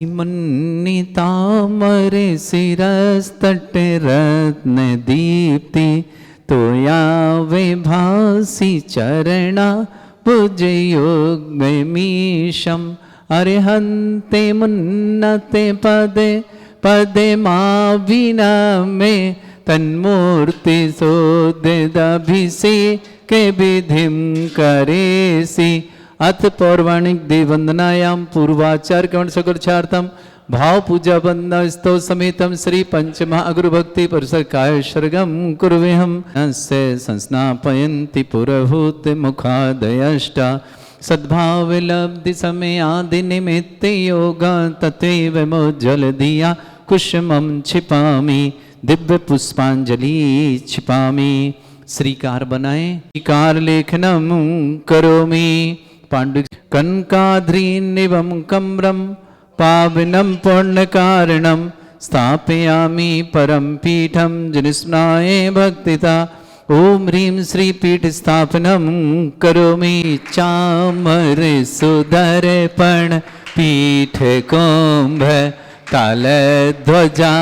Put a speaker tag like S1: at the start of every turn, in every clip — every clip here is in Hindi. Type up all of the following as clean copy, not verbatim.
S1: मन्नितामरे शिरस्तट रत्न दीप्ति तोया विभासी चरणा भुजयुग्मीशम् अर्हन्ते मुन्नते पदे पदे माविनमे तन्मूर्ति सोदिदभिषेके विधिं करेसि। अथ पौर्वाणिक देववंदनायां पूर्वाचार कवण सकुर्चार्थम भाव पूजा वंदना स्तव समेतम श्री पंचमहा अगुरु भक्ति परसकाय सर्गम कुर्वेहम से संस्नापयन्ति पुरहूत मुखादयष्टा सद्भाव लब्धि समय आदि निमित्त योगा तथैव मोज्ज्वल दिया कुसुमं छिपामि दिव्य पुष्पांजलि छिपामि। श्रीकार बनाए श्रीकार लेखनम करोमि पांडु कनकाद्रीनिवं कम्रं पावनं पुण्यकारणं स्थापयामि परम पीठं जनिस्नाये भक्तिता। ओम ह्रीं श्री पीठ स्थापनं करोमि चामर सुदर्पण पीठ कुंभ काल ध्वजा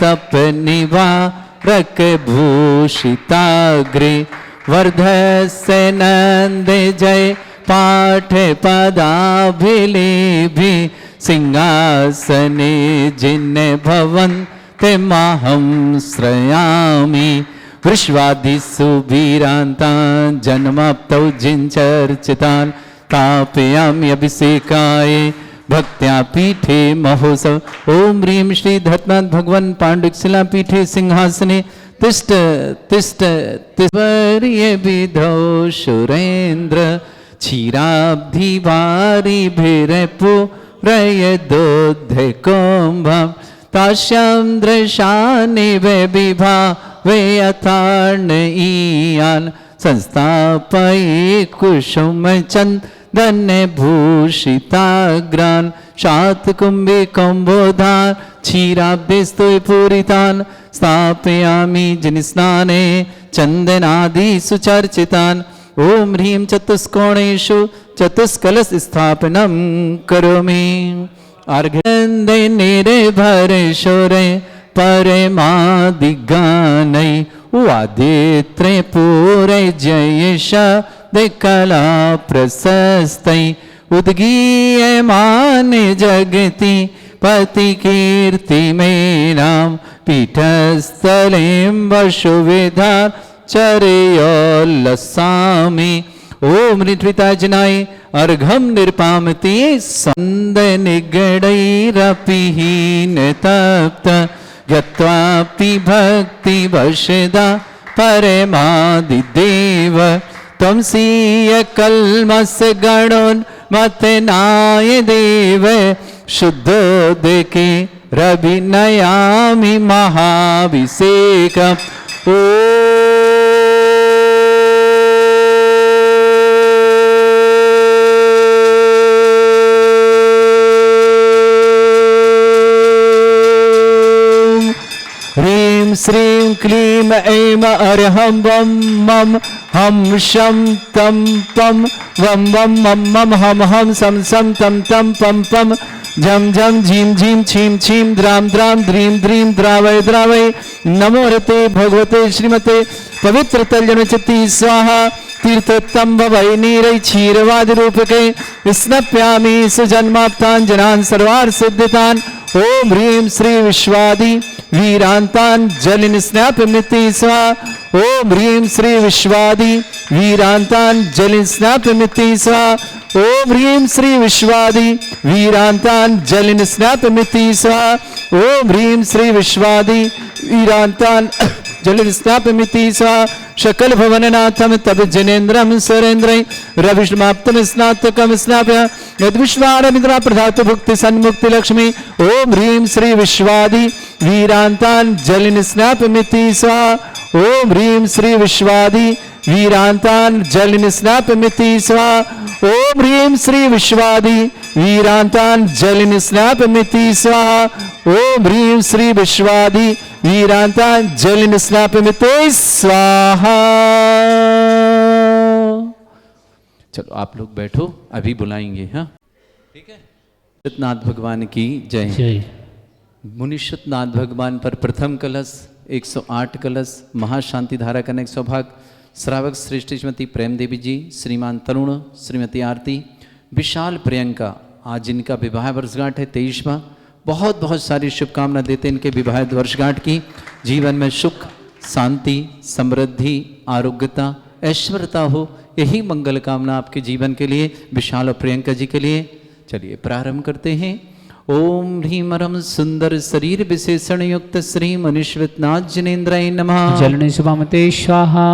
S1: तप निवारक भूषिताग्रे वर्धस्य नंद जय पाठ पदाभिलेभि सिंहासने जिन्ने भवन्ते माहं श्रयामि। वृष्वादिषु वीरान्तान् जन्माप्तौ जिञ्चर्चितान् स्थापयामि अभिषेकाय भक्त्या पीठे महोत्सव। ओम ह्रीं श्री धर्मनाथ भगवान पाण्डुशिला पीठे सिंहासने तिष्ठ तिष्ठ तिष्ठवर्य विधौ सुरेन्द्र क्षीराब्धिवारि भिरपुरयदोद्धे कुम्भं तास्यां दृशानिव विभावे अथार्णयीयान् संस्थापये कुसुमचन्दन भूषिताग्रान् शातकुम्भे कुम्भोधार क्षीराब्धिस्तु पूरितान् स्थापयामि जनिस्नाने चन्दनादि सुचर्चितान्। ओम ह्रीं चतुष्कोणेषु चतुष्कलश स्थापनं करोमि। अर्घ्यन्दे निर्भरशोरे परमादिगानै वादित्रे पूरे जयश कला प्रशस्तै उद्गीयमान जगति पति कीर्ति मेनां पीठस्थलें वसुविधा चरयोल्लसामि। ओम ऋत्विताजनाय अर्घम निर्पामति संद निगडैरपिहीन तप्त गत्वापि भक्ति वशदा परमादिदेव त्वं सीय कल्मस गणोन्मतनाय देव शुद्धोदके रविनयामि महाभिषेकम्। ओ श्रीं क्लीं ऐं अर्हं वं मं हम शं तं पं वं वं मं मं हम हम सं सं तं तं पं पं झं झं झीं झीं छीं छीं द्रां द्रां द्रीं द्रीं द्रावय द्रावय। नमो रते भगवते श्रीमते पवित्र तलजनचति स्वाहा तीर्थोत्तम भवै नीरै क्षीरवादि रूपके स्नप्यामि सुजन्माप्तान् जनान् सर्वार्थ सिद्धितान्। ओम ह्रीं श्री विश्वादि वीरांतान् जलिन स्नापमिति स्वाहा। ओम ह्रीं श्री विश्वादि वीरांतान् जलिन स्नापमिति स्वाहा। ओम ह्रीं श्री विश्वादि वीरांतान् जलिन स्नापमिति स्वाहा। ओम ह्रीं श्री विश्वादि वीरांतान् जलिन स्नापमिति स्वाहा। शकल भवननाथम तब जनेन्द्रम सुरेन्द्रै रविष्माप्तम स्नातकम स्नापय यद्विश्वारमिन्द्रा प्रधातु भुक्ति सन्मुक्ति लक्ष्मी। ओम ह्रीं श्री विश्वादि वीरांतान् जलिन स्नापमिति स्वाहा। ओम ह्रीं श्री विश्वादि वीरांतान् जलिन स्नापमिति स्वाहा। ओम ह्रीं श्री विश्वादि वीरांतान् जलिन स्नापमिति स्वाहा। ओम ह्रीं श्री विश्वादि वीरांतान् जलिन स्नापमिति स्वाहा। चलो आप लोग बैठो, अभी बुलाएंगे। हाँ ठीक है। मुनीश्वरनाथ भगवान की जय।
S2: जय।
S1: मुनीश्वरनाथ भगवान पर प्रथम कलश 108 कलश महाशांति धारा का नेक सौभाग्य श्रावक श्रेष्ठ श्रीमती प्रेम देवी जी, श्रीमान तरुण, श्रीमती आरती, विशाल प्रियंका, आज इनका विवाह वर्षगांठ है 23वां। बहुत बहुत सारी शुभकामना देते इनके विवाह वर्षगांठ की। जीवन में सुख, शांति, समृद्धि, आरोग्यता, ऐश्वर्यता हो, यही मंगल कामना आपके जीवन के लिए, विशाल और प्रियंका जी के लिए। चलिए प्रारंभ करते हैं। ओम ह्रीमरम सुंदर शरीर विशेषण युक्त श्री मनीश्वरनाथ जिनेन्द्राय नमः।
S2: जलने शुभामते स्वाहा।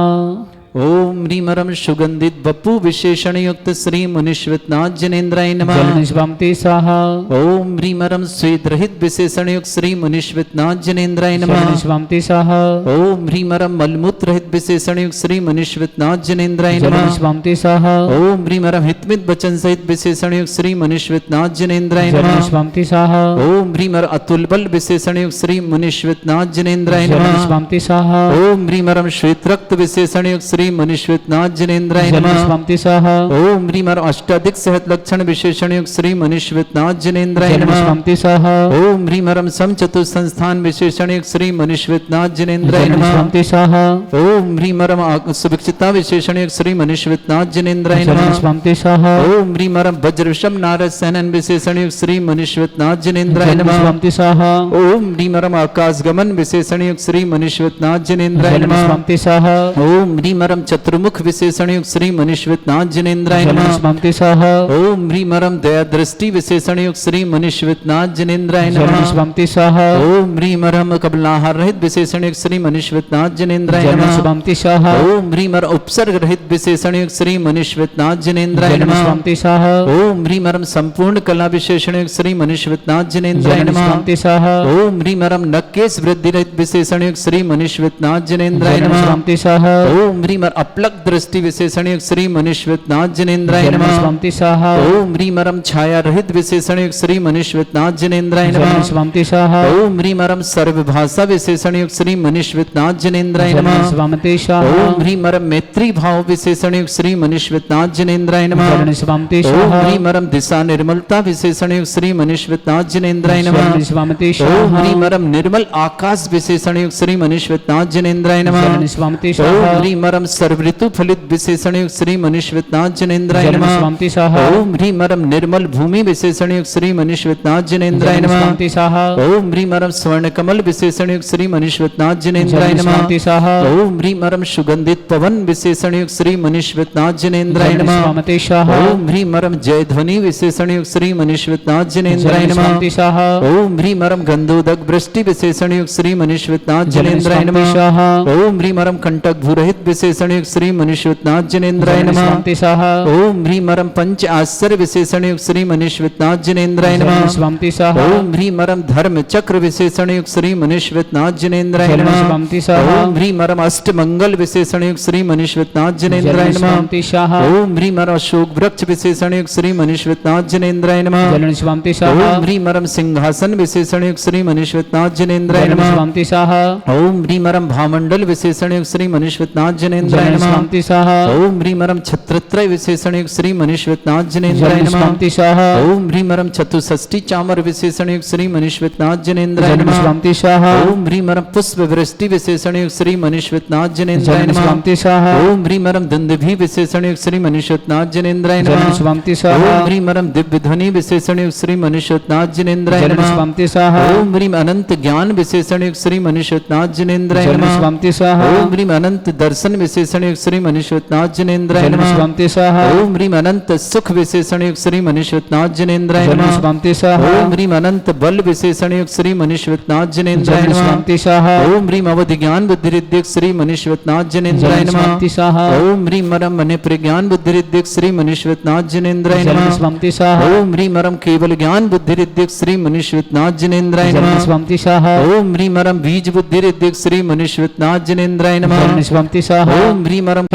S1: ओम ह्रीमरम सुगंधित बपू विशेषण युक्त श्री मनीश्वरनाथ जिनेन्द्राय नमः।
S2: जलने शुभामते स्वाहा।
S1: ओम ह्रीमरम स्वेद रहित विशेषण युक्त श्री मनीश्वरनाथ जिनेन्द्राय नमः।
S2: जलने शुभामते स्वाहा।
S1: ओम ह्रीमरम मलमूत्र रहित विशेषण युक्त श्री मनीश्वरनाथ जिनेन्द्राय नमः।
S2: जलने शुभामते स्वाहा।
S1: ओम ह्रीमरम हितमित वचन सहित विशेषण युक्त श्री मनीश्वरनाथ जिनेन्द्राय
S2: जलने
S1: नमः।
S2: शुभामते स्वाहा।
S1: ओम ह्रीमर अतुल बल विशेषण युक्त श्री मनीश्वरनाथ जिनेन्द्राय
S2: जलने
S1: नमः।
S2: शुभामते स्वाहा।
S1: ओम ह्रीमरम श्वेत रक्त विशेषण युक्त श्री मनीश्वरनाथ जिनेन्द्राय
S2: जलने
S1: नमः।
S2: शुभामते स्वाहा।
S1: ओम ह्रीमर अष्टाधिक सहत लक्षण विशेषण युक्त श्री मनीश्वरनाथ जिनेन्द्राय
S2: जलने
S1: नमः।
S2: शुभामते स्वाहा।
S1: ओम ह्रीमरम समचतुर संस्थान विशेषण युक्त श्री मनीश्वरनाथ जिनेन्द्राय
S2: जलने
S1: नमः।
S2: शुभामते स्वाहा।
S1: ओम ह्रीमरम सुभिक्षिता विशेषण युक्त श्री मनीश्वरनाथ जिनेन्द्राय
S2: जलने
S1: नमः।
S2: शुभामते स्वाहा।
S1: ओम ह्रीमरम वज्रविषम नारद सैनन विशेषण युक्त श्री मनीश्वरनाथ जिनेन्द्राय
S2: जलने
S1: नमः।
S2: शुभामते स्वाहा।
S1: ओम ह्रीमरम आकाश गमन विशेषण युक्त श्री मनीश्वरनाथ जिनेन्द्राय
S2: जलने
S1: नमः।
S2: शुभामते स्वाहा।
S1: ओम ह्रीमरम चतुर्मुख विशेषण युक्त श्री मनीश्वरनाथ जिनेन्द्राय
S2: जलने
S1: नमः।
S2: शुभामते स्वाहा।
S1: ओम ह्रीमरम दया दृष्टि विशेषण युक्त श्री मनीश्वरनाथ जिनेन्द्राय
S2: जलने
S1: नमः।
S2: शुभामते स्वाहा।
S1: ओम ह्रीमरम कबलाहार रहित विशेषण युक्त श्री मनीश्वरनाथ जिनेन्द्राय
S2: जलने
S1: नमः।
S2: शुभामते स्वाहा।
S1: ओम ह्रीमर उपसर्ग रहित विशेषण युक्त श्री मनीश्वरनाथ जिनेन्द्राय
S2: जलने
S1: नमः।
S2: शुभामते स्वाहा।
S1: ओम ह्रीमरम संपूर्ण कला विशेषण युक्त श्री मनीश्वरनाथ जिनेन्द्राय
S2: जलने
S1: नमः।
S2: शुभामते स्वाहा।
S1: ओम ह्रीमरम नक्केश वृद्धि रहित विशेषण युक्त श्री मनीश्वरनाथ जिनेन्द्राय
S2: जलने
S1: नमः।
S2: शुभामते स्वाहा।
S1: ओम ह्रीमर अपलक दृष्टि विशेषण युक्त श्री मनीश्वरनाथ जिनेन्द्राय
S2: जलने
S1: नमः।
S2: शुभामते स्वाहा।
S1: ओम ह्रीमरम छाया रहित विशेषण युक्त श्री मनीश्वरनाथ जिनेन्द्राय
S2: जलने
S1: नमः।
S2: शुभामते स्वाहा।
S1: ओम ह्रीमरम सर्वभाषा विशेषण युक्त श्री मनीश्वरनाथ जिनेन्द्राय
S2: जलने
S1: नमः।
S2: शुभामते स्वाहा।
S1: ओम ह्रीमरम मैत्री भाव विशेषण युक्त श्री मनीश्वरनाथ जिनेन्द्राय नमः।
S2: जलने शुभामते
S1: ओम
S2: स्वाहा।
S1: ह्रीमरम दिशा निर्मलता विशेषण युक्त श्री मनीश्वरनाथ जिनेन्द्राय नमः।
S2: जलने शुभामते
S1: ओम
S2: स्वाहा।
S1: ह्रीमरम निर्मल आकाश विशेषण युक्त श्री मनीश्वरनाथ जिनेन्द्राय नमः।
S2: जलने शुभामते
S1: ओम
S2: स्वाहा।
S1: ह्रीमरम सर्वऋतु फलित विशेषण युक्त श्री मनीश्वरनाथ जिनेन्द्राय
S2: जलने
S1: नमः।
S2: शुभामते स्वाहा।
S1: ओम ह्रीमरम निर्मल भूमि विशेषण युक्त श्री मनीश्वरनाथ जिनेन्द्राय
S2: जलने
S1: नमः।
S2: शुभामते स्वाहा।
S1: ओम ह्रीमरम स्वर्ण कमल विशेषण युक्त श्री मनीश्वरनाथ जिनेन्द्राय
S2: जलने
S1: नमः।
S2: शुभामते स्वाहा।
S1: ओम ह्रीमरम सुगंधित पवन विशेषण युक्त श्री मनीश्वरनाथ जिनेन्द्राय
S2: जलने
S1: नमः।
S2: शुभामते स्वाहा।
S1: ओम ह्रीमरम जय ध्वनि विशेषण युक्त श्री मनीश्वरनाथ जिनेन्द्राय
S2: जलने
S1: नमः।
S2: शुभामते स्वाहा।
S1: ओम ह्रीमरम गंधोदक वृष्टि विशेषण युक्त श्री मनीश्वरनाथ
S2: जलने
S1: जिनेन्द्राय
S2: शुभामते
S1: नमः।
S2: स्वाहा।
S1: ओम ह्रीमरम कंटक भूरहित विशेषण युक्त श्री मनीश्वरनाथ जिनेन्द्राय
S2: जलने
S1: नमः।
S2: शुभामते स्वाहा।
S1: ओम ह्रीमरम पंच आश्चर्य विशेषण युक्त श्री मनीश्वरनाथ जिनेन्द्राय नमः।
S2: जलने शुभामते स्वाहा।
S1: ओम ह्रीमरम धर्म चक्र विशेषण युक्त श्री मनीश्वरनाथ जिनेन्द्राय
S2: जलने
S1: नमः।
S2: शुभामते स्वाहा।
S1: ओम ह्रीमरम अष्टमंगल विशेषण युक्त श्री मनीश्वरनाथ जिनेन्द्राय
S2: जलने
S1: नमः।
S2: शुभामते स्वाहा।
S1: ओम ह्रीमरम अशोक वृक्ष विशेषण युक्त श्री मनीश्वरनाथ जिनेन्द्राय नमः।
S2: जलने शुभामते स्वाहा।
S1: ओम ह्रीमरम सिंहासन विशेषण युक्त श्री मनीश्वरनाथ जिनेन्द्राय
S2: जलने
S1: नमः।
S2: शुभामते स्वाहा।
S1: ओम ह्रीमरम भामंडल विशेषण युक्त श्री मनीश्वरनाथ जिनेन्द्राय
S2: जलने
S1: नमः।
S2: शुभामते स्वाहा।
S1: ओम ह्रीमरम छत्रत्रय विशेषण युक्त श्री मनीश्वरनाथ जिनेन्द्राय
S2: जलने
S1: नमः।
S2: शुभामते स्वाहा।
S1: ओम ह्रीमरम चतुष्षष्टि चामर विशेषण युक्त श्री मनीश्वरनाथ जिनेन्द्राय
S2: जलने
S1: नमः।
S2: शुभामते स्वाहा।
S1: ओम ह्रीमरम पुष्प वृष्टि विशेषण युक्त श्री मनीश्वरनाथ जिनेन्द्राय
S2: जलने
S1: नमः।
S2: शुभामते स्वाहा।
S1: ओम ह्रीमरम दुंदुभि विशेषण युक्त श्री मनीश्वरनाथ जिनेन्द्राय
S2: जलने
S1: नमः।
S2: शुभामते स्वाहा।
S1: ओम ह्रीमरम दिव्य ध्वनि विशेषण युक्त श्री मनीश्वरनाथ जिनेन्द्राय
S2: जलने
S1: नमः।
S2: शुभामते स्वाहा।
S1: ओम ह्रीम अनंत ज्ञान विशेषण युक्त श्री मनीश्वरनाथ जिनेन्द्राय
S2: जलने
S1: नमः।
S2: शुभामते स्वाहा।
S1: ओम ह्रीम अनंत दर्शन विशेषण युक्त श्री मनीश्वरनाथ जिनेन्द्राय
S2: जलने
S1: नमः।
S2: शुभामते स्वाहा।
S1: ओम ह्रीम अनंत सुख विशेषण युक्त श्री मनीश्वरनाथ जिनेन्द्राय
S2: जलने
S1: नमः।
S2: शुभामते स्वाहा।
S1: ओम ह्रीम अनंत बल विशेषण युक्त श्री मनीश्वरनाथ जिनेन्द्राय
S2: जलने
S1: नमः।
S2: शुभामते स्वाहा।
S1: ओम ह्रीम अवधि ज्ञान बुद्धि रिद्धिक श्री मनीश्वरनाथ जिनेन्द्राय
S2: जलने
S1: नमः।
S2: शुभामते स्वाहा।
S1: ओम ह्रीम मरम मने प्रज्ञान बुद्धि रिद्धिक श्री मनीश्वरनाथ जिनेन्द्राय
S2: जलने
S1: नमः।
S2: शुभामते स्वाहा।
S1: ओम ह्रीम मरम केवल ज्ञान बुद्धि रिद्धिक श्री मनीश्वरनाथ जिनेन्द्राय
S2: जलने
S1: नमः।
S2: शुभामते स्वाहा।
S1: ओम ह्रीम मरम बीज बुद्धि रिद्धिक श्री मनीश्वरनाथ जिनेन्द्राय नमः।
S2: जलने शुभामते स्वाहा।
S1: ओम ह्रीमरम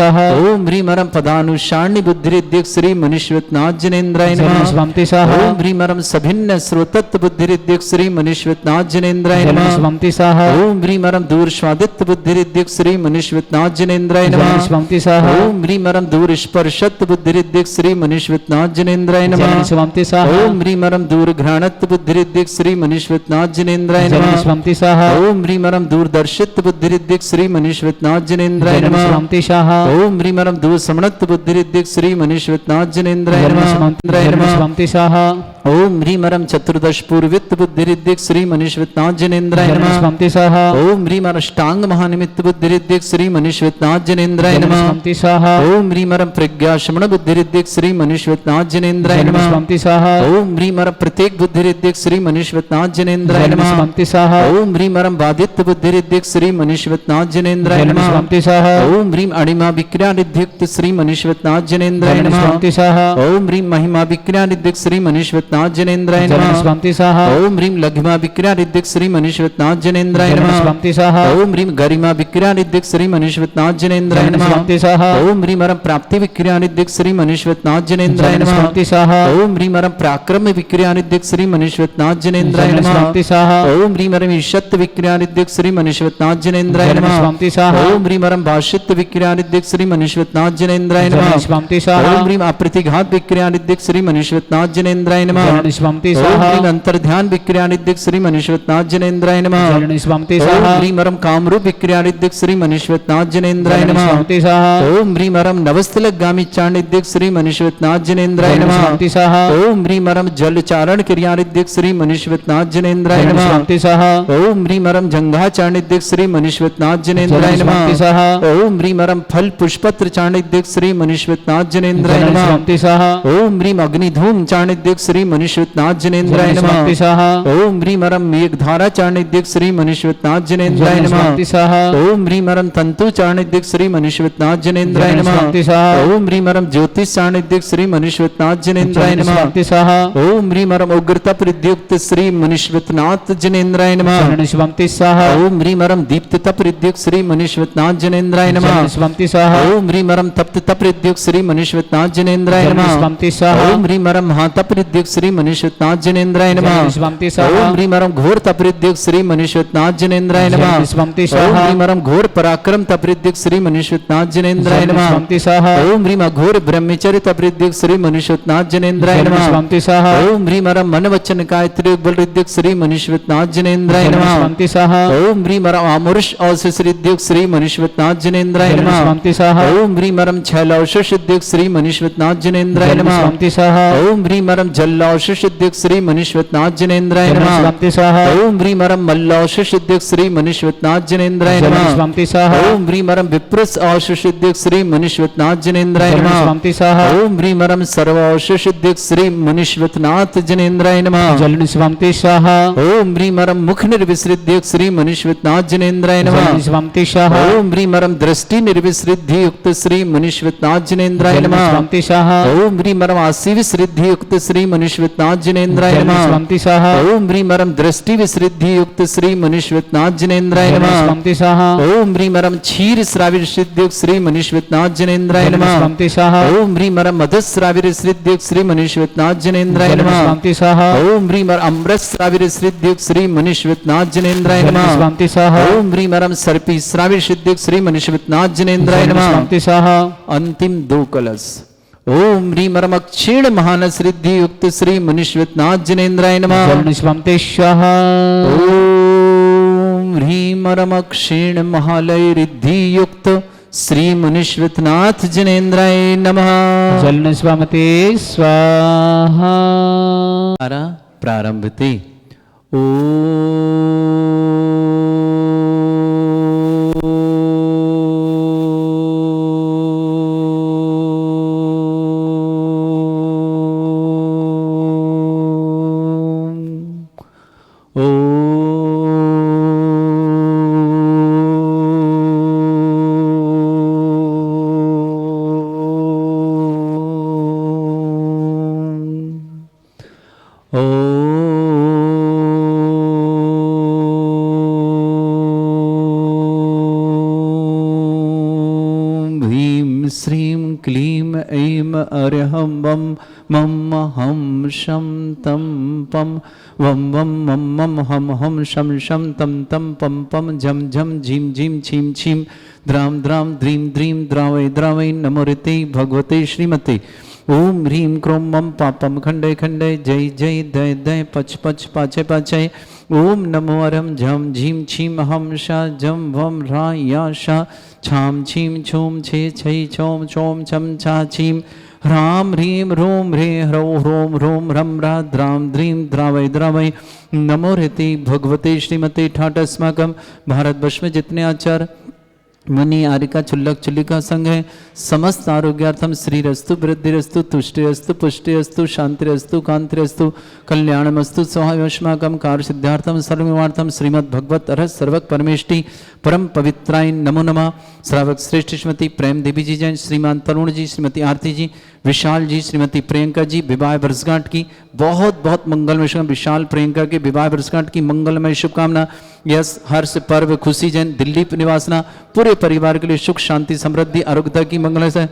S1: ओम ह्रीमरम पदानुषाण्य बुद्धिरिद्दिक् श्री मनीश्वतनाथ जनेन्द्राय नमः
S2: स्वंति सह
S1: ओम ह्रीमरम सभिन्न श्रोतत्व बुद्धिरिद्दिक् श्री मनीश्वतनाथ जनेन्द्राय नमः
S2: स्वंति सह
S1: ओम ह्रीमरम दूर स्वादित्व बुद्धिरिद्दिक् श्री मनीश्वतनाथ जनेन्द्राय नमः
S2: स्वंति सह
S1: ओम ह्रीमरम दूर स्पर्शत्व बुद्धिरिद्दिक् श्री मनीश्वतनाथ जनेन्द्राय नमः
S2: स्वंति सह
S1: ओम ह्रीमरम दूर घ्राणत्व बुद्धिरिद्दिक् श्री मनीश्वतनाथ जनेन्द्राय नमः
S2: स्वंति सह
S1: ओम ह्रीमरम दूरदर्शित्व बुद्धिरिद्दिक् श्री मनीश्वतनाथ जनेन्द्राय नमः
S2: स्वंति सह
S1: ओम ह्रीमरम दूर समणत्व बुद्धिरिद्दिक् श्री मनीश्वतनाथ जनेन्द्राय नमः
S2: स्वंति सह
S1: ओम ह्रीमरम चतुर्दश पूर्वित्व बुद्धिरिद्दिक् श्री मनीश्वतनाथ जनेन्द्राय नमः
S2: स्वंति सह
S1: ओम ह्रीमरम अष्टांग महानिमित्त बुद्धिरिद्दिक् श्री मनीश्वतनाथ जनेन्द्राय नमः
S2: स्वंति सह
S1: ओम ह्रीमरम प्रज्ञा शमन बुद्धिरिद्दिक् श्री मनीश्वतनाथ जनेन्द्राय नमः
S2: स्वंति सह
S1: ओम ह्रीमरम प्रत्येक बुद्धिरिद्दिक् श्री मनीश्वतनाथ जनेन्द्राय नमः
S2: स्वंति सह
S1: ओम ह्रीमरम बाधित्व बुद्धिरिद्दिक् श्री मनीश्वतनाथ जनेन्द्राय नमः
S2: स्वंति सह
S1: ओम ह्रीम अणिमा विक्रियानिद्युक्त श्री मनीश्वतनाथ जनेन्द्राय नमः
S2: स्वंति सह
S1: ओम ह्रीम महिमा विक्रियानिद्युक्त श्री मनीश्वतनाथ जनेन्द्राय नमः
S2: स्वंति सह
S1: ओम ह्रीम लघिमा विक्रियानिद्युक्त श्री मनीश्वतनाथ जनेन्द्राय नमः
S2: स्वंति सह
S1: ओम ह्रीम गरिमा विक्रियानिद्युक्त श्री मनीश्वतनाथ जनेन्द्राय नमः
S2: स्वंति सह
S1: ओम ह्रीमरम प्राप्ति विक्रियानिद्युक्त श्री मनीश्वतनाथ जनेन्द्राय नमः
S2: स्वंति सह
S1: ओम ह्रीमरम पराक्रम विक्रियानिद्युक्त श्री मनीश्वतनाथ जनेन्द्राय नमः
S2: स्वंति सह
S1: ओम ह्रीमरम ईशत्व विक्रियानिद्युक्त श्री मनीश्वतनाथ जनेन्द्राय नमः
S2: स्वंति सह
S1: ओम ह्रीमरम भाषित्व विक्रियानिद्युक्त श्री मनीश्वतनाथ जनेन्द्राय नमः
S2: स्वंति सह
S1: ओम ह्रीम अप्रतिघात विक्रियानिद्युक्त श्री मनीश्वतनाथ जनेन्द्राय नमः
S2: स्वंति
S1: ओम
S2: सह
S1: ह्रीम अंतर्ध्यान विक्रियानिद्युक्त श्री मनीश्वतनाथ जनेन्द्राय नमः
S2: स्वंति
S1: ओम
S2: सह
S1: ह्रीमरम कामरूप विक्रियानिद्युक्त श्री मनीश्वतनाथ जनेन्द्राय नमः
S2: स्वंति सह
S1: ओम ह्रीमरम नवस्थलगामी चाणिद्युक्त श्री मनीश्वतनाथ जनेन्द्राय नमः
S2: स्वंति सह
S1: ओम ह्रीमरम जल चारण क्रियानिद्युक्त श्री मनीश्वतनाथ जनेन्द्राय नमः
S2: स्वंति सह
S1: ओम ह्रीमरम जंघा चाणिद्युक्त श्री मनीश्वतनाथ जनेन्द्राय नमः
S2: स्वंति सह
S1: ओम ह्रीमरम फल पुष्पत्र चाणिद्युक्त श्री मनीश्वतनाथ जनेन्द्राय नमः
S2: स्वंति सह
S1: ओम ह्रीम अग्निधूम चाणिद्युक्त श्री मनीश्वतनाथ जनेन्द्राय नमः
S2: स्वंति सह
S1: ओम ह्रीमरम मेघधारा चाणिद्युक्त श्री मनीश्वतनाथ जनेन्द्राय नमः
S2: स्वंति सह
S1: ओम ह्रीमरम तंतु चाणिद्युक्त श्री मनीश्वतनाथ जनेन्द्राय नमः
S2: स्वंति सह
S1: ओम ह्रीमरम ज्योतिष चाणिद्युक्त श्री मनीश्वतनाथ जनेन्द्राय नमः
S2: स्वंति सह
S1: ओम ह्रीमरम उग्रता प्रद्युक्त श्री मनीश्वतनाथ जनेन्द्राय नमः
S2: स्वंति सह
S1: ओम ह्रीमरम दीप्तता प्रद्युक्त श्री मनीश्वतनाथ जनेन्द्राय नमः
S2: स्वंति सह
S1: ओम ह्रीमरम तप्तता प्रद्युक्त श्री मनीश्वतनाथ जनेन्द्राय नमः
S2: स्वंति सह
S1: ओम ह्रीमरम महाता प्रद्युक्त श्री मनीश्वतनाथ जनेन्द्राय नमः
S2: स्वंति सह
S1: ओम ह्रीमरम घोर तप्रद्युक्त श्री मनीश्वतनाथ जनेन्द्राय नमः
S2: स्वंति
S1: ओम
S2: सह
S1: ह्रीमरम घोर पराक्रम तप्रद्युक्त श्री मनीश्वतनाथ जनेन्द्राय नमः
S2: स्वंति सह
S1: ओम ह्रीम घोर ब्रह्मचर्य तप्रद्युक्त श्री मनीश्वतनाथ जनेन्द्राय नमः
S2: स्वंति सह
S1: ओम ह्रीमरम मन वचन गायत्री बलरिद्युक्त श्री मनीश्वतनाथ जनेन्द्राय नमः
S2: स्वंति सह
S1: ओम ह्रीमरम आमुष औषधरिद्युक्त श्री मनीश्वतनाथ जनेन्द्राय नमः
S2: स्वंति सह
S1: ओम ह्रीमरम छैलौषधयुक्त श्री मनीश्वतनाथ जनेन्द्राय नमः
S2: स्वंति सह
S1: ओम ह्रीमरम जल्लौषधयुक्त श्री मनीश्वतनाथ जनेन्द्राय नमः
S2: स्वंति सह
S1: ओम ह्रीमरम मल्लौषधयुक्त श्री मनीश्वतनाथ जनेन्द्राय नमः
S2: स्वंति सह
S1: ओम ह्रीमरम विप्रस औषधयुक्त श्री मनीश्वतनाथ जनेन्द्राय नमः
S2: स्वंति सह
S1: ओम ह्रीमरम सर्वौषधयुक्त श्री मनीश्वतनाथ जनेन्द्राय नमः
S2: स्वंति सह
S1: ओम ह्रीमरम मुख निर्विसृद्युक्त श्री मनीश्वतनाथ जनेन्द्राय नमः
S2: स्वंति सह
S1: ओम ह्रीमरम दृष्टि निर्विसृद्धियुक्त श्री मनीश्वतनाथ जनेन्द्राय नमः
S2: स्वंति सह
S1: ओम ह्रीमरम आसी विसृद्धियुक्त श्री मनीश्वतनाथ जनेन्द्राय नमः
S2: स्वंति सह
S1: ओम ह्रीमरम दृष्टि विसृद्धियुक्त श्री मनीश्वतनाथ जनेन्द्राय नमः
S2: स्वंति सह
S1: ओम ह्रीमरम क्षीर श्राविर सिद्धियुक्त श्री मनीश्वतनाथ जनेन्द्राय नमः
S2: स्वंति सह
S1: ओम ह्रीमरम मधुश्राविर सिद्धियुक्त श्री मनीश्वतनाथ जनेन्द्राय नमः
S2: स्वंति सह
S1: ओम ह्रीमर अमृत श्राविर सिद्धियुक्त श्री मनीश्वतनाथ जनेन्द्राय नमः
S2: स्वंति सह
S1: ओम ह्रीमरम सर्पी श्राविर सिद्धियुक्त श्री मनीश्वतनाथ जनेन्द्राय नमः
S2: स्वंति सह
S1: अंतिम दो कलश ओम ह्रीमरम क्षीण महानस रिद्धि युक्त श्री मनीश्वतनाथ जनेन्द्राय नमः
S2: स्वंति सह
S1: ओम ह्रीमरम क्षीण महालय रिद्धि युक्त श्री मनीश्वतनाथ जनेन्द्राय नमः
S2: जलन स्वमते स्वाहा
S1: प्रारंभते अर्हं वं मम हं शं तं पं वं वं मम मम हम हम शं तं तं पं पं झं झं झीं झीं छीं छीं द्रां द्रां द्रीं द्रीं द्रावै द्रावै नमोरिते भगवते श्रीमते ओम ह्रीं क्रों मम पापम खंडे खंडे जय जय दय दय पच पच पाचे पाचे ओम नमो अरम झम झीम छीम हम शा जम वम रा या शा छाम छीम छूम छे छै छोम छोम छम छा छीम ह्राम ह्रीं रोम ह्रे ह्रौ ह्रोम ह्रोम ह्रम रा द्रां द्रीं द्रावै द्रावै नमो ऋति भगवते श्रीमते ठाट अस्माकं भारतवर्ष में जितने आचार्य मुनि आरिका चुल्लक चुल्लिका संघ है समस्त आरोग्यार्थम श्रीरस्तु वृद्धिरस्तु तुष्टिरस्तु पुष्टिरस्तु शांतिरस्तु कांतिरस्तु कल्याणमस्तु स्वाहायुष्माकं कार्य सिद्धार्थम सर्वनिवार्थम श्रीमद् भगवत अरह सर्वक परमेष्टि परम पवित्राय नमो नमः। श्रावक श्रेष्ठ श्रीमती प्रेम देवी जी जैन, श्रीमान तरुण जी, श्रीमती आरती जी, विशाल जी, श्रीमती प्रियंका जी विवाह वर्षगांठ की बहुत बहुत मंगलमय शुभकामना। विशाल प्रियंका के विवाह वर्षगांठ की मंगलमय शुभकामना। यस हर्ष पर्व खुशी जैन दिल्ली निवासना पूरे परिवार के लिए सुख शांति समृद्धि आरोग्यता की मंगल से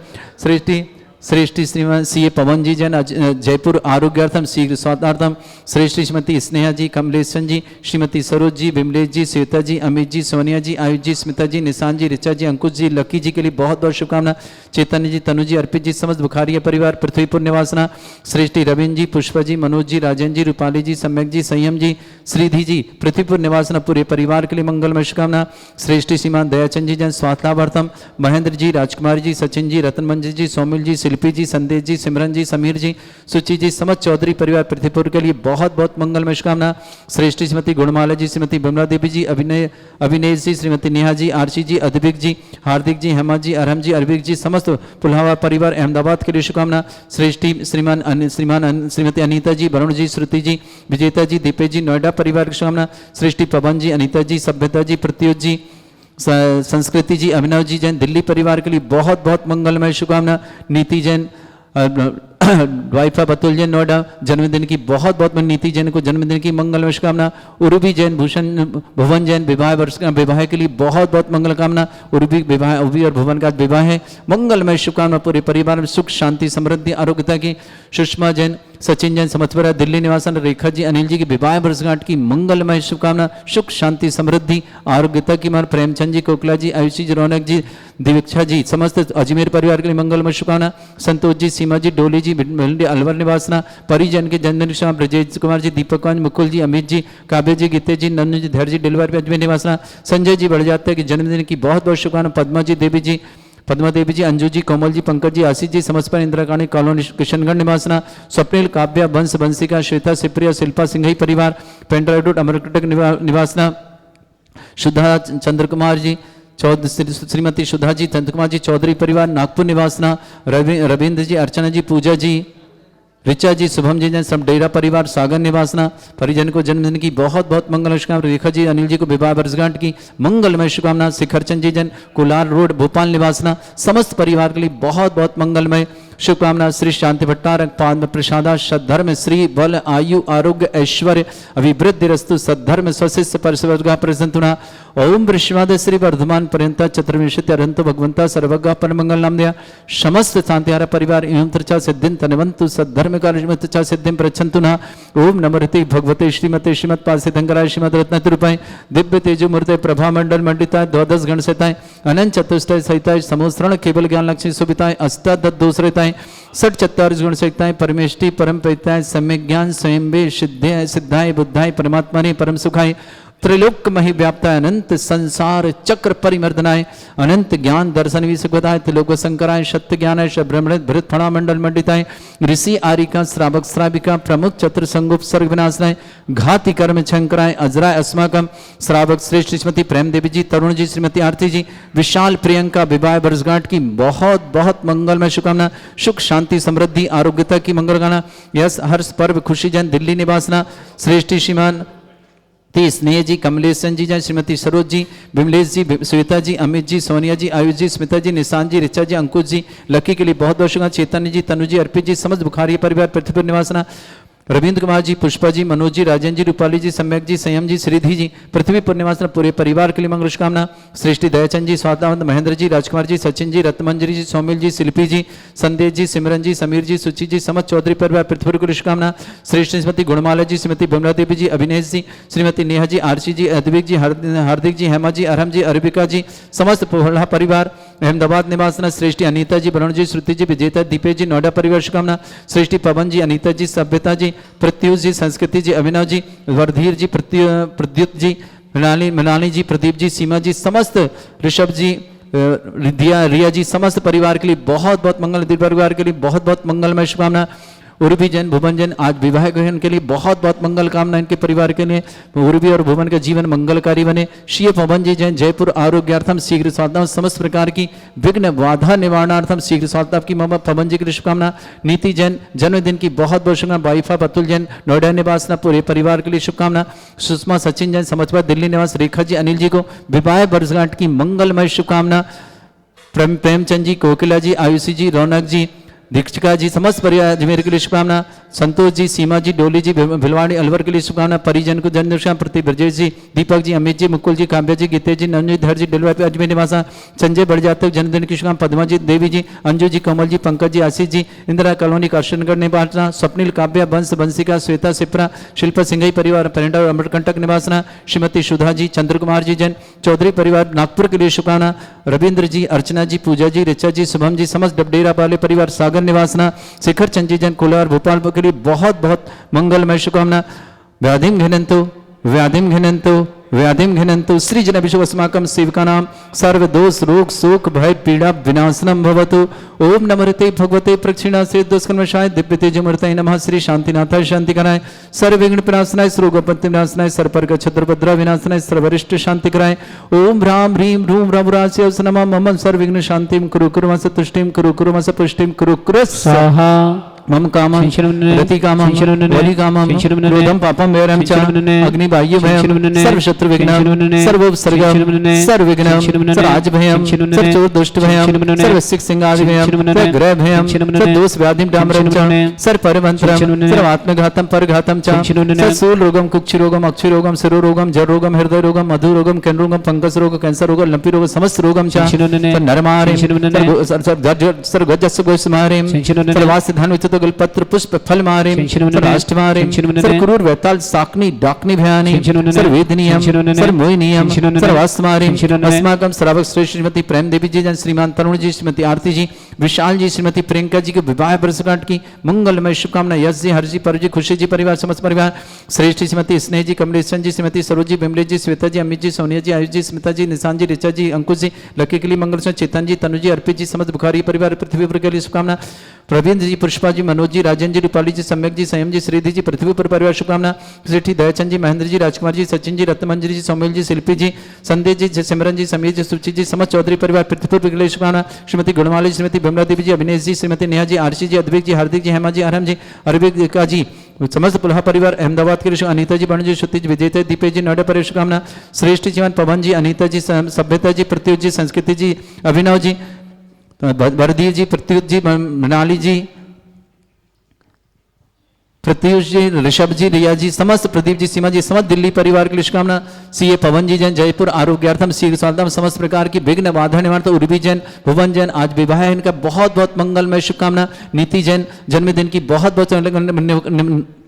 S1: श्रेष्ठी श्रीमान सी ए पवन जी जैन जयपुर आरोग्यार्थम शीघ्र स्वास्थ्यार्थम। श्रेष्ठी श्रीमती स्नेहा जी, कमलेशन जी, श्रीमती सरोज जी, विमलेश जी, श्वेता जी, अमित जी, सोनिया जी, आयुष जी, स्मिता जी, निशान जी, ऋचा जी, अंकुश जी, लकी जी के लिए बहुत बहुत शुभकामना। चैतन्य जी, तनु जी, अर्पित जी, समस्त बुखारिया परिवार पृथ्वीपुर निवासना। श्रेष्ठी रविंद्र जी, पुष्पा जी, मनोज जी, राजेंद्र जी, रूपाली जी, सम्यक जी, संयम जी, श्रीधि जी, पृथ्वीपुर निवासना पूरे परिवार के लिए मंगलमय शुभकामना। श्रेष्ठी श्रीमान दयाचंद जी जैन स्वास्थ्यार्थम। महेंद्र जी, राजकुमार जी, सचिन जी, रतन मंजिल जी, सोमिल जी, शिल्पी जी, संदेश जी, सिमरन जी, समीर जी, सुचि जी, समस्त चौधरी परिवार पृथ्वीपुर के लिए बहुत बहुत मंगलमय शुभकामना। श्रेष्ठी श्रीमती गुणमाला जी, श्रीमती बिमला देवी जी, अभिनेश जी, श्रीमती नेहा जी, आरसी जी, अद्विक जी, हार्दिक जी, हेमा जी, अरहम जी, अरविक जी, समस्त पुल्हावा परिवार अहमदाबाद के लिए शुभकामना। श्रेष्ठी श्रीमती अनीता जी, वरुण जी, श्रुति जी, विजेता जी, दीपेश जी, नोएडा परिवार की शुभकामना। श्रेष्ठी पवन जी, अनीता जी, सभ्यता जी, प्रत्युत जी, संस्कृति जी, अभिनव जी जैन दिल्ली परिवार के लिए बहुत बहुत मंगलमय शुभकामना। नीति जैन वाइफा बतुल जैन नोएडा जन्मदिन की बहुत बहुत नीति जैन को जन्मदिन की मंगलमय शुभकामना। उर्वी जैन भुवन जैन विवाह के लिए बहुत बहुत मंगल कामना। उर्वी और भुवन का विवाह है, मंगलमय शुभकामना पूरे परिवार में सुख शांति समृद्धि आरोग्यता की। सुषमा जैन, सचिन जैन समथपुरा दिल्ली निवासन। रेखा जी, अनिल जी की विवाह वर्षगांठ की मंगलमय शुभकामना, सुख शांति समृद्धि आरोग्यता की मान। प्रेमचंद जी, कोकला जी, आयुषी जी, रौनक जी, दीक्षा जी, समस्त अजमेर परिवार के लिए मंगलमय शुभकामना। संतोष जी, सीमा जी, डोली जी, अलवर निवासना। परिजन के जन्मदिन शुभ ब्रजेश कुमार जी, दीपक मुकुल जी, अमित जी, काव्य जी, गीते जी, नन्नू जी, धैर्य जी, डिलवर अजमेर निवासना। संजय जी बढ़ जाते हैं कि जन्मदिन की बहुत बहुत शुभकामना। पद्मा देवी जी, अंजू जी, कोमल जी, पंकज जी, आशीष जी, समस्त पर इंदिरा कॉलोनी किशनगढ़ निवासना। स्वप्निल, काव्या, वंश, वंशिका, श्वेता, शिवप्रिया, शिल्पा सिंघई परिवार पेंड्राइड अमरकटक निवासना। सुधा चंद्र कुमार जी, श्रीमती सुधा जी, चंद्र कुमार जी, चौधरी परिवार नागपुर निवासना। रविंद्र जी, अर्चना जी, पूजा जी, ऋचा जी, शुभम जी जैन सब डेरा परिवार सागर निवासना। परिजन को जन्मदिन की बहुत बहुत मंगल शुभकामना। रेखा जी, अनिल जी को विवाह वर्षगांठ की मंगलमय शुभकामना। शिखरचंद जी जैन कोलार रोड भोपाल निवासना। समस्त परिवार के लिए बहुत बहुत मंगलमय शुभकामना। श्री शांति भट्टारक पाद प्रसादा सद्धर्म श्री बल आयु आरोग्य ऐश्वर्य अभिवृद्धि रस्तु सद्धर्म स्वशिष्य परिसवर्गा प्रसंतुना। ओम वृषवाद श्री वर्धमान पर्यंत चतुर्विंशति अरंत भगवंता सर्वगा परमंगल नाम दिया। समस्त शांतिहारा परिवार एवं त्रचा सिद्धिं तनवंतु सद्धर्म कार्य सिद्धिं प्रच्छन्तुना। ओम नमोरति भगवते श्रीमते श्रीमद पासितंकराय श्रीमद रत्नतिरूपाय दिव्य तेजो मूर्ते प्रभा मंडल मंडिताय द्वादश गण सहिताय अनंत चतुष्टय सहिताय समोस्रण केवल ज्ञान लक्ष्मी सुभिताय अष्टादश दोषरताय सठ चत्वारिश गुण सहिताय परमेष्टि परम परिताय सम्यक ज्ञान स्वयं वे सिद्धाय बुद्धाय परमात्मा ने परम सुखाय त्रिलोक मही व्याप्ताय अनंत संसार चक्र परिमर्दनाय अनंत ज्ञान दर्शन विसुखदाय त्रिलोक शंकराय सत्य ज्ञानाय ब्रह्मण भृत फणा मंडल मंडिताय ऋषि आरिका श्रावक श्राविका प्रमुख चतुर संगुप सर्ग विनाशनाय घाति कर्म शंकराय अजराय अस्माकम। श्रावक श्रेष्ठ श्रीमती प्रेम देवी जी, तरुण जी, श्रीमती आरती जी, विशाल प्रियंका विवाह वर्षगांठ की बहुत बहुत मंगलमय शुभकामना। सुख शांति समृद्धि आरोग्यता की मंगलगाना। यस हर्ष पर्व खुशी जैन दिल्ली निवासना। श्रेष्ठी श्रीमान स्नेह जी, कमलेशन जी, श्रीमती सरोज जी, विमलेश जी, श्वेता जी, अमित जी, सोनिया जी, आयुष जी, स्मिता जी, निशान जी, ऋचा जी, अंकुश जी, लकी के लिए बहुत बहुत शुभकामना। चैतन्य जी, तनु जी, अर्पित जी, समस्त बुखारी परिवार पृथ्वीपुर निवासना। रविंद्र कुमार जी, पुष्पा जी, मनोज जी, राजन जी, रूपाली जी, सम्यक जी, संयम जी, श्रीधि जी, पृथ्वी पर निवास पूरे परिवार के लिए मंगल शुभकामना। सृष्टि, दयाचंद जी, स्वातावंत, महेंद्र जी, राजकुमार जी, सचिन जी, रत्नमंजरी जी, सौमिल जी, शिल्पी जी, संदेश जी, सिमरन जी, समीर जी, सुचि जी, समस्त चौधरी परिवार पृथ्वी को शुभकामना। श्रेष्ठ श्रीमती गुणमाला जी, श्रीमती बिमला देवी जी, अभिनेश जी, श्रीमती नेहा जी, आरसी जी, अद्विक जी, हार्दिक जी, हेमा जी, अरहम जी, अरबिका जी, समस्त पोहला परिवार अहमदाबाद निवासना। श्रेष्ठी अनीता जी, वरुण जी, श्रुति जी, विजेता, दीपेश जी, नोएडा परिवार शुभकामना। श्रेष्ठी पवन जी, अनीता जी, सभ्यता जी, प्रत्युष जी, संस्कृति जी, अभिनव जी, वरधीर जी, प्रद्युत जी, मृणाली जी, प्रदीप जी, सीमा जी, समस्त ऋषभ जी, रिया जी, समस्त परिवार के लिए बहुत बहुत मंगल, परिवार के लिए बहुत बहुत मंगलमय शुभकामना। उर्वी जैन, भुवन जैन, आज विवाह ग्रहण के लिए बहुत बहुत मंगल कामना इनके परिवार के लिए। उर्वी और भुवन का जीवन मंगलकारी बने। श्री पवन जी जैन, जयपुर, आरोग्यार्थम शीघ्र स्वास्थ्य, समस्त प्रकार की विघ्न बाधा निवारणार्थम शीघ्र स्वास्थ्य की मम पवन जी की शुभकामना। नीति जैन, जन्मदिन की बहुत बहुत शुभकामना। वाइफा अतुल जैन, नोएडा निवासना, पूरे परिवार के लिए शुभकामना। सुषमा सचिन जैन, समाजवाद, दिल्ली निवास, रेखा जी, अनिल जी को विवाह वर्षगांठ की मंगलमय शुभकामना। प्रेमचंद जी, कोकिला जी, आयुषी जी, रौनक जी, दीक्षिका जी, समस्त परिवार अजमेर के लिए शुभकामना। संतोष जी, सीमा जी, डोली जी, भिलवाड़ी अलवर के लिए शुभकामना। परिजन को जन्मदिन प्रति ब्रजेश जी, दीपक जी, अमित जी, मुकुल जी, काव्या जी, गीते जी, नवनीत धर जी, डिलवा पे अजमेर निवासा। संजय बढ़ जन्मदिन की शुभकामना। पद्मा जी, देवी जी, अंजू जी, कमल जी, पंकज जी, आशीष जी, इंदिरा कॉलोनी, काशनगढ़ निवासना। स्वप्निल, काव्या, बंश, बंसिका, श्वेता, सिप्रा, शिल्पा सिंघई परिवार पेरेंटा और अमरकंटक निवासना। श्रीमती सुधा जी, चंद्र कुमार जी जैन, चौधरी परिवार नागपुर के लिए शुभकामना। रविंद्र जी, अर्चना जी, पूजा जी, ऋचा जी, शुभम जी, समस्त डबडेरा वाले परिवार सागर निवासना। शेखर चंद जी जैन, कोलार, भोपाल के लिए बहुत बहुत मंगलमय शुभकामना। व्याधिम घिनंतु, व्याधिम घिनंतु, व्याधिम घिनंतु, सृजन अभिषेक अस्माकं सेवका नाम सर्व दोष रोग शोक भय पीड़ा विनाशनम भवतु। ओम नमस्ते भगवते प्रक्षिणा से दोषकर्मशाय दिव्य तेजमूर्तये नमः। श्री शांतिनाथाय शांति कराय, सर्व विघ्न विनाशनाय, सर्वोपत्ति विनाशनाय, सर्वपर्ग छत्रपद्र विनाशनाय, सर्वरिष्ट शांति कराय। ओम ह्रां ह्रीं ह्रूं रघुरास्य नमः। मम सर्व विघ्न शांतिं कुरु कुरुमस तुष्टिं कुरु कुरुमस पुष्टिं कुरु कुरु स्वाहा। मम कामं रति कामं बलि कामं क्रोधं पापं वैरं च अग्निबाह्य भयं सर्व शत्रु विघ्नं सर्व उपसर्गं सर्व विघ्नं सर्व भयं सर्व चोर दुष्ट भयं सर्व सिख सिंगादि भयं सर्व ग्रह भयं सर्व दोष व्याधिं डामरं च सर्व परमंत्रं सर्व आत्मघातं परघातं च सर्व सूल रोगं कुक्षि रोगं अक्षि रोगं शिरो रोगं जर रोगं हृदय रोगं मधु रोगं कैन रोगं फंगस रोग कैंसर रोग लंपी रोग समस्त रोगं च नरमारे सर्व गजस्स गोस्मारे सर्व वास्य धन तो गलपत्र पुष्प फल मारे राष्ट्र मारे सर क्रूर वैताल साकनी डाकनी भयानी सर वेदनीयम सर मोहिनीयम सर वास्तमारे अस्माकं श्रावक श्रेष्ठ श्रीमती प्रेम देवी जी जन श्रीमान तरुण जी श्रीमती आरती जी विशाल जी श्रीमती प्रियंका जी के विवाह वर्षगांठ की मंगलमय शुभकामना। यश जी हर जी पर जी खुशी जी परिवार समस्त परिवार श्रेष्ठ श्रीमती स्नेह जी कमलेशन जी श्रीमती सरोज जी बिमले जी श्वेता जी अमित जी सोनिया जी आयुष जी स्मिता जी निशान जी ऋचा जी अंकुश जी लकी के लिए मंगल चेतन जी तनु जी अर्पित जी समस्त बुखारी परिवार पृथ्वी पर के लिए शुभकामना। प्रवीण जी पुष्पा जी मनोज जी राजन जी रूपाली जी सम्यक जी संयम जी श्रीधि जी पृथ्वी पर परिवार शुभकामना। सेठी दयाचंद जी महेंद्र जी राजकुमार जी सचिन जी रत्नमंजरी जी सौमिल जी शिल्पी जी संदेश जी सिमरन जी समीर जी सुचि जी समस्त चौधरी परिवार पृथ्वी पर के लिए शुभकामना। श्रीमती गुणमाली श्रीमती बिमला देवी जी अभिनेश जी श्रीमती नेहा जी आरसी जी अद्विक जी हार्दिक जी हेमा जी अरहम जी अरबिका जी समस्त पुलहा परिवार अहमदाबाद के लिए अनीता जी बण जी श्रुति जी विजेता दीपेश जी नोएडा परिवार शुभकामना। श्रेष्ठ जीवन पवन जी अनीता जी सभ्यता जी प्रत्युष जी संस्कृति जी अभिनव जी वरदीर जी प्रत्युष जी मृणाली जी प्रत्युष जी ऋषभ जी रिया जी समस्त प्रदीप जी सीमा जी समस्त दिल्ली परिवार के लिए शुभकामना। सीए पवन जी जैन जयपुर आरोग्यार्थम शीघ्र स्वास्थ्यम समस्त प्रकार की विघ्न बाधा निवारण। उर्वी जैन भुवन जैन आज विवाह है इनका बहुत बहुत मंगलमय शुभकामना। नीति जैन जन्मदिन की बहुत बहुत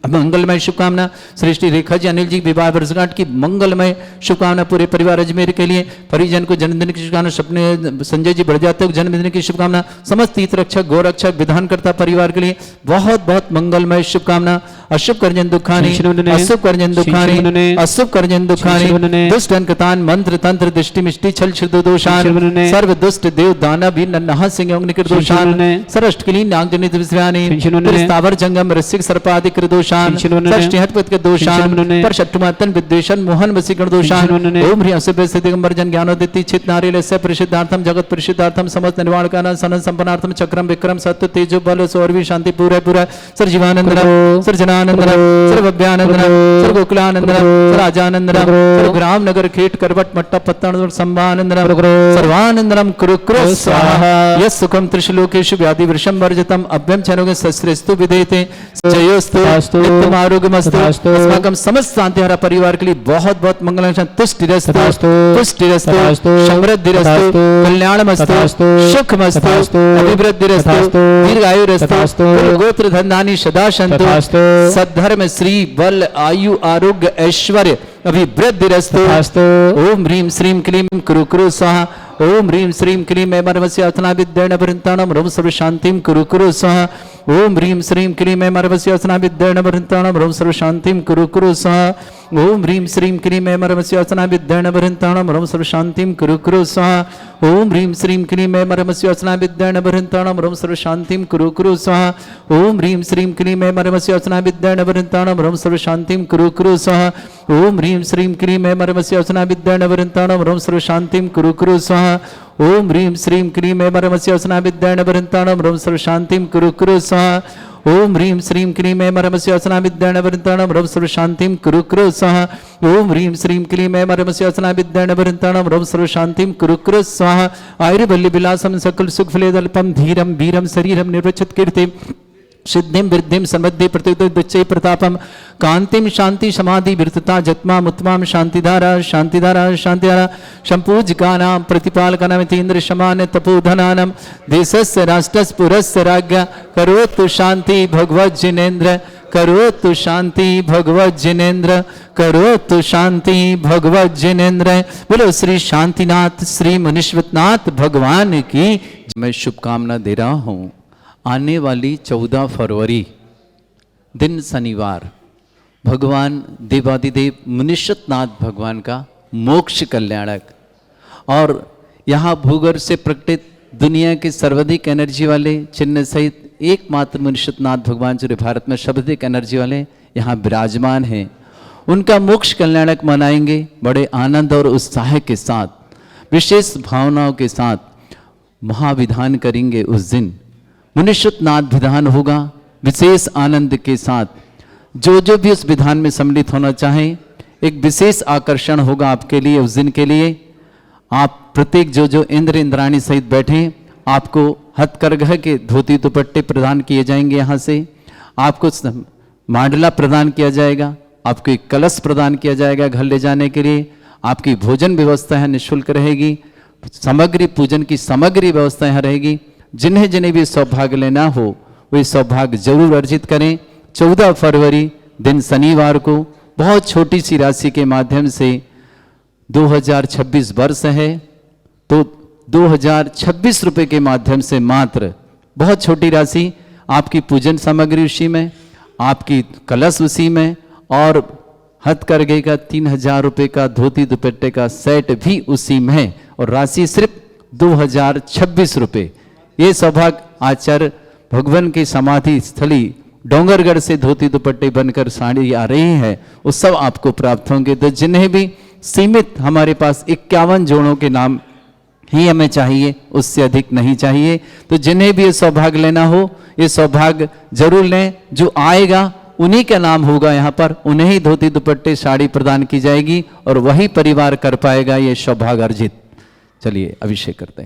S1: मंगलमय शुभकामना। श्रेष्ठी रेखा जी अनिल जी विवाह वर्षगांठ की मंगलमय शुभकामना पूरे परिवार अजमेर के लिए। परिजन को जन्मदिन की शुभकामना। सपने संजय जी बढ़ जाते जन्मदिन की शुभकामना। समस्त तीर्थ रक्षक गौ रक्षक विधानकर्ता परिवार के लिए बहुत बहुत मंगलमय शुभकामना। अशुभ कर्जन दुखानी अशुभ कर्जन दुखानी अशुभ कर्जन दुखानी दुष्ट अंकतान मंत्र तंत्र दृष्टि मिष्टि छल छिद दोषान सर्व दुष्ट देव दाना भी नन्हा सिंह निकृत दोषान सरष्टकिली नागजनित विश्वानी स्थावर जंगम रसिक सर्पादि कृत दोषान षष्टिहत्पद के दोषान पर शत्रुमातन विद्वेषण मोहन वसीकरण दोषान ओम ह्रीं अशुभ सिद्धिगंबरजन ज्ञानोदिति चित नारीलस्य परिशुद्धार्थम जगत परिशुद्धार्थम समस्त निर्वाण कारणं सनन संपन्नार्थम चक्रम विक्रम सत्य तेजो बल सौरवी शांति पूरा पूरा सर जीवानंद सर जना सर्वगुणानंदनम सर्वव्यानंदनम सर्वगोकुलानंदनम सर्वराजानंदनम सर्वग्राम नगर खेट करवट मट्टा पत्तन संभानंदनम सर्वानंदनम कुरु कुरु स्वाहा यस् सुखम त्रिशलोकेषु व्याधि वृषम वर्जितम अभ्यम चनोगे सस्रेस्तु विधेयते जयोस्तु नित्यम आरोग्यमस्तु अस्माकं समस्त शांतिहारा परिवार के लिए बहुत बहुत मंगल तुष्टिरस्तु पुष्टिरस्तु समृद्धिरस्तु कल्याणमस्तु सुखमस्तु अभिवृद्धिरस्तु दीर्घायुरस्तु गोत्र धनधानी सदा सन्तु सद्धर्म श्री बल आयु आरोग्य ऐश्वर्य अभिवृद्धिरस्तु ओम ह्रीं श्रीं क्लीं कुरु कुरु स्वाहा ओम ह्रीं श्रीं क्लीं मर्मस्य अथना विद्येन वृन्ताणं रोम सर्व शांतिं कुरु कुरु स्वाहा ओम ह्रीं श्रीं क्लीं मर्मस्य अथना विद्येन वृन्ताणं रोम सर्व शांतिं कुरु कुरु स्वाहा ओम ह्रीं श्रीं क्लीं मर्मस्य अथना विद्येन वृन्ताणं रोम सर्व शांतिं कुरु कुरु स्वाहा ओम ह्रीं श्रीं क्लीं मर्मस्य अथना विद्येन वृन्ताणं रोम सर्व शांतिं कुरु कुरु स्वाहा ओम ह्रीं श्रीं क्लीं मर्मस्य अथना विद्येन वृन्ताणं रोम सर्व शांतिं कुरु कुरु स्वाहा ओम ह्रीं श्रीं क्लीं मर्मस्य अथना विद्येन वृन्ताणं रोम सर्व शांतिं कुरु कुरु स्वाहा ओम ह्रीं श्रीं क्लीं मर्मस्य अथना विद्येन वृन्ताणं रोम सर्व शांतिं कुरु कुरु स्वाहा ओम ह्रीं श्रीं क्लीं मर्मस्य अथना विद्येन वृन्ताणं रोम सर्व शांतिं कुरु कुरु स्वाहा ओम ह्रीं श्रीं क्लीं मर्मस्य अथना विद्येन वृन्ताणं रोम सर्व शांतिं कुरु कुरु स्वाहा आयुर्बल्य विलासं सकल सुख फलेदल्पं धीरं वीरं शरीरं निर्वचत कीर्तिं सिद्धिं वृद्धिं समृद्धि प्रतिदुच्चै प्रतापं कांतिं शांति समाधि विरतता जत्मा मुत्मां शांतिधारा शांतिधारा शांतिधारा संपूज्यकानां प्रतिपालकानां इन्द्र शमान तपोधनानां देशस्य राष्ट्रस्य पुरस्य राज्ञ करोतु शांति भगवत जिनेन्द्र करोतु शांति भगवत जिनेन्द्र करोतु शांति भगवत जिनेन्द्र। बोलो श्री शांतिनाथ श्री मुनीश्वरनाथ भगवान की मैं शुभकामना दे रहा हूँ। आने वाली 14 फरवरी दिन शनिवार भगवान देवादिदेव मुनीश्वरनाथ भगवान का मोक्ष कल्याणक और यहाँ भूगर्भ से प्रकटित दुनिया के सर्वाधिक एनर्जी वाले चिन्ह सहित एकमात्र मुनीश्वरनाथ भगवान जो भारत में सर्वाधिक एनर्जी वाले यहाँ विराजमान हैं, उनका मोक्ष कल्याणक मनाएंगे बड़े आनंद और उत्साह के साथ, विशेष भावनाओं के साथ महाविधान करेंगे। उस दिन मुनीश्वरनाथ विधान होगा विशेष आनंद के साथ। जो भी उस विधान में सम्मिलित होना चाहें, एक विशेष आकर्षण होगा आपके लिए उस दिन के लिए। आप प्रत्येक जो इंद्र इंद्राणी सहित बैठे, आपको हथकरघा के धोती दुपट्टे प्रदान किए जाएंगे। यहाँ से आपको मांडला प्रदान किया जाएगा, आपको एक कलश प्रदान किया जाएगा घर ले जाने के लिए। आपकी भोजन व्यवस्था है निःशुल्क रहेगी, सामग्री पूजन की सामग्री व्यवस्था यहाँ रहेगी। जिन्हें जिन्हें भी सौभाग्य लेना हो वे सौभाग्य जरूर अर्जित करें। 14 फरवरी दिन शनिवार को बहुत छोटी सी राशि के माध्यम से 2026 वर्ष है तो 2026 रुपये के माध्यम से मात्र बहुत छोटी राशि, आपकी पूजन सामग्री उसी में, आपकी कलश उसी में और हथकरघे का 3000 रुपये का धोती दुपट्टे का सेट भी उसी में है और राशि सिर्फ 2026 रुपये। ये सौभाग्य आचार्य भगवान की समाधि स्थली डोंगरगढ़ से धोती दुपट्टे बनकर साड़ी आ रही है, वो सब आपको प्राप्त होंगे। तो जिन्हें भी सीमित, हमारे पास 51 जोड़ों के नाम ही हमें चाहिए, उससे अधिक नहीं चाहिए। तो जिन्हें भी ये सौभाग्य लेना हो ये सौभाग्य जरूर लें। जो आएगा उन्हीं का नाम होगा यहाँ पर, उन्हें ही धोती दुपट्टे साड़ी प्रदान की जाएगी और वही परिवार कर पाएगा ये सौभाग्य अर्जित। चलिए अभिषेक करते हैं।